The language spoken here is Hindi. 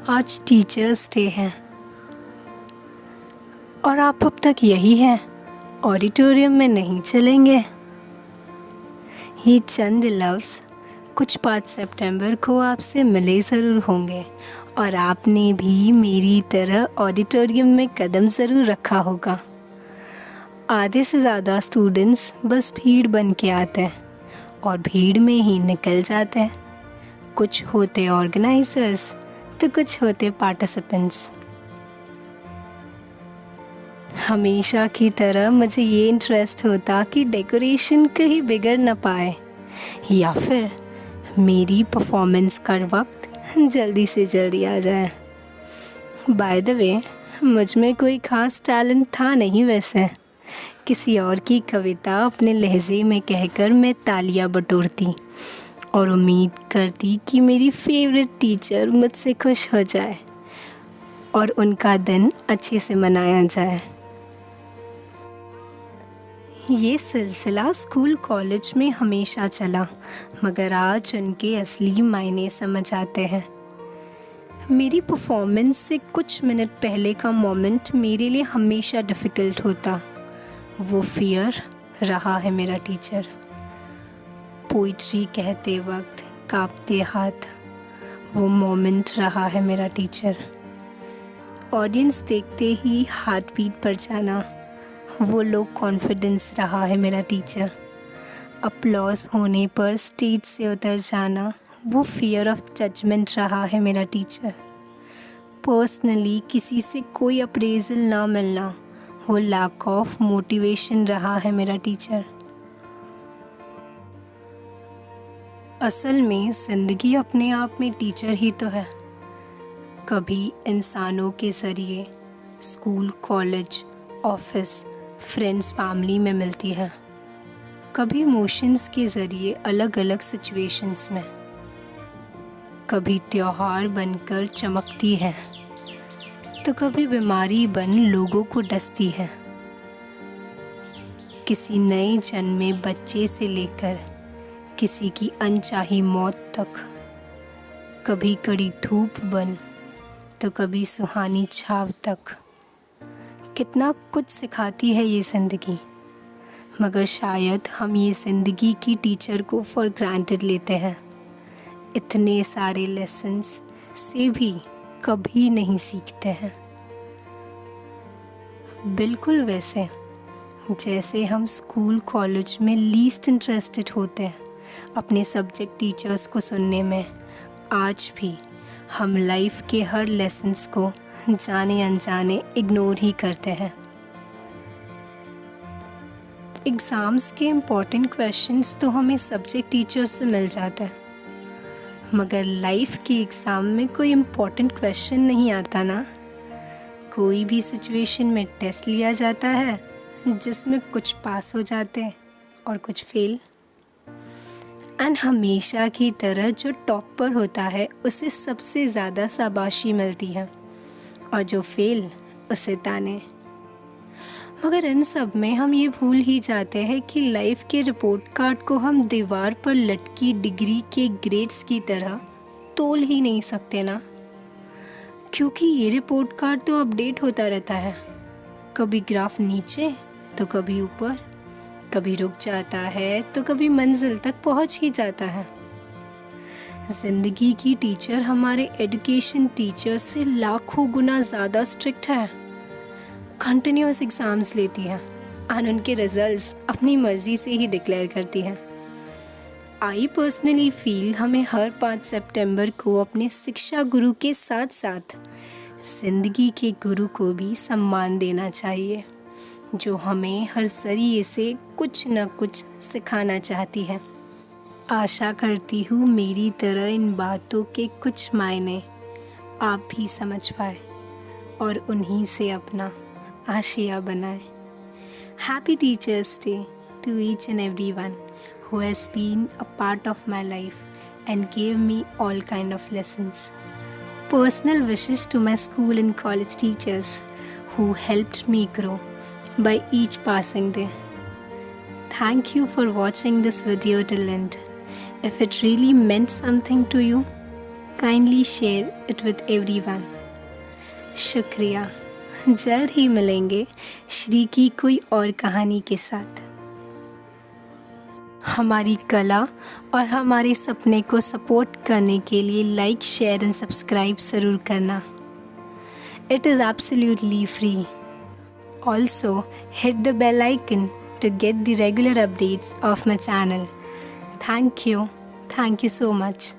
आज टीचर्स डे है और आप अब तक यही हैं, ऑडिटोरियम में नहीं चलेंगे। ये चंद लफ्ज़ कुछ 5 सितंबर को आपसे मिले ज़रूर होंगे और आपने भी मेरी तरह ऑडिटोरियम में कदम ज़रूर रखा होगा। आधे से ज़्यादा स्टूडेंट्स बस भीड़ बन के आते हैं और भीड़ में ही निकल जाते हैं। कुछ होते ऑर्गेनाइजर्स तो कुछ होते पार्टिसिपेंट्स। हमेशा की तरह मुझे ये इंटरेस्ट होता कि डेकोरेशन कहीं बिगड़ न पाए या फिर मेरी परफॉर्मेंस का वक्त जल्दी से जल्दी आ जाए। बाय द वे, मुझ में कोई ख़ास टैलेंट था नहीं वैसे। किसी और की कविता अपने लहजे में कहकर मैं तालियां बटोरती और उम्मीद करती कि मेरी फेवरेट टीचर मुझसे खुश हो जाए और उनका दिन अच्छे से मनाया जाए। ये सिलसिला स्कूल कॉलेज में हमेशा चला, मगर आज उनके असली मायने समझ आते हैं। मेरी परफॉर्मेंस से कुछ मिनट पहले का मोमेंट मेरे लिए हमेशा डिफ़िकल्ट होता। वो फियर रहा है मेरा टीचर। पोइट्री कहते वक्त कांपते हाथ, वो मोमेंट रहा है मेरा टीचर। ऑडियंस देखते ही हार्ट बीट बढ़ जाना, वो लो कॉन्फिडेंस रहा है मेरा टीचर। अपलॉज होने पर स्टेज से उतर जाना, वो फियर ऑफ जजमेंट रहा है मेरा टीचर। पर्सनली किसी से कोई अप्रेजल ना मिलना, वो लैक ऑफ मोटिवेशन रहा है मेरा टीचर। असल में ज़िंदगी अपने आप में टीचर ही तो है। कभी इंसानों के ज़रिए school, college, office, friends, family में मिलती है। कभी इमोशंस के ज़रिए अलग अलग सिचुएशंस में। कभी त्योहार बनकर चमकती है तो कभी बीमारी बन लोगों को डसती है। किसी नए जन्मे बच्चे से लेकर किसी की अनचाही मौत तक। कभी कड़ी धूप बन तो कभी सुहानी छाव तक। कितना कुछ सिखाती है ये ज़िंदगी, मगर शायद हम ये ज़िंदगी की टीचर को फॉर ग्रांटेड लेते हैं। इतने सारे लेसन्स से भी कभी नहीं सीखते हैं। बिल्कुल वैसे जैसे हम स्कूल, कॉलेज में लीस्ट इंटरेस्टेड होते हैं अपने सब्जेक्ट टीचर्स को सुनने में, आज भी हम लाइफ के हर लेसन्स को जाने अनजाने इग्नोर ही करते हैं। एग्ज़ाम्स के इम्पॉर्टेंट क्वेश्चंस तो हमें सब्जेक्ट टीचर्स से मिल जाते हैं, मगर लाइफ के एग्ज़ाम में कोई इम्पॉर्टेंट क्वेश्चन नहीं आता ना। कोई भी सिचुएशन में टेस्ट लिया जाता है जिसमें कुछ पास हो जाते हैं और कुछ फेल। एंड हमेशा की तरह जो टॉप पर होता है उसे सबसे ज़्यादा शाबाशी मिलती है और जो फेल उसे ताने। मगर इन सब में हम ये भूल ही जाते हैं कि लाइफ के रिपोर्ट कार्ड को हम दीवार पर लटकी डिग्री के ग्रेड्स की तरह तोल ही नहीं सकते ना, क्योंकि ये रिपोर्ट कार्ड तो अपडेट होता रहता है। कभी ग्राफ नीचे तो कभी ऊपर, कभी रुक जाता है तो कभी मंजिल तक पहुंच ही जाता है। ज़िंदगी की टीचर हमारे एजुकेशन टीचर से लाखों गुना ज़्यादा स्ट्रिक्ट है। कंटिन्यूअस एग्ज़ाम्स लेती है और उनके रिजल्ट्स अपनी मर्ज़ी से ही डिक्लेयर करती है। आई पर्सनली फील हमें हर 5 सितंबर को अपने शिक्षा गुरु के साथ साथ ज़िंदगी के गुरु को भी सम्मान देना चाहिए, जो हमें हर ज़रिए से कुछ न कुछ सिखाना चाहती है। आशा करती हूँ मेरी तरह इन बातों के कुछ मायने आप भी समझ पाए और उन्हीं से अपना आशिया बनाए। Happy teachers day to each and everyone who has been a part of my life and gave me all kind of lessons. Personal wishes to my school and college teachers who helped me grow by each passing day. Thank you for watching this video till end. If it really meant something to you, kindly share it with everyone. शुक्रिया। जल्द ही मिलेंगे श्री की कोई और कहानी के साथ। हमारी कला और हमारे सपने को सपोर्ट करने के लिए लाइक, शेयर एंड सब्सक्राइब ज़रूर करना। It is absolutely free. Also hit the bell icon to get the regular updates of my channel. Thank you so much.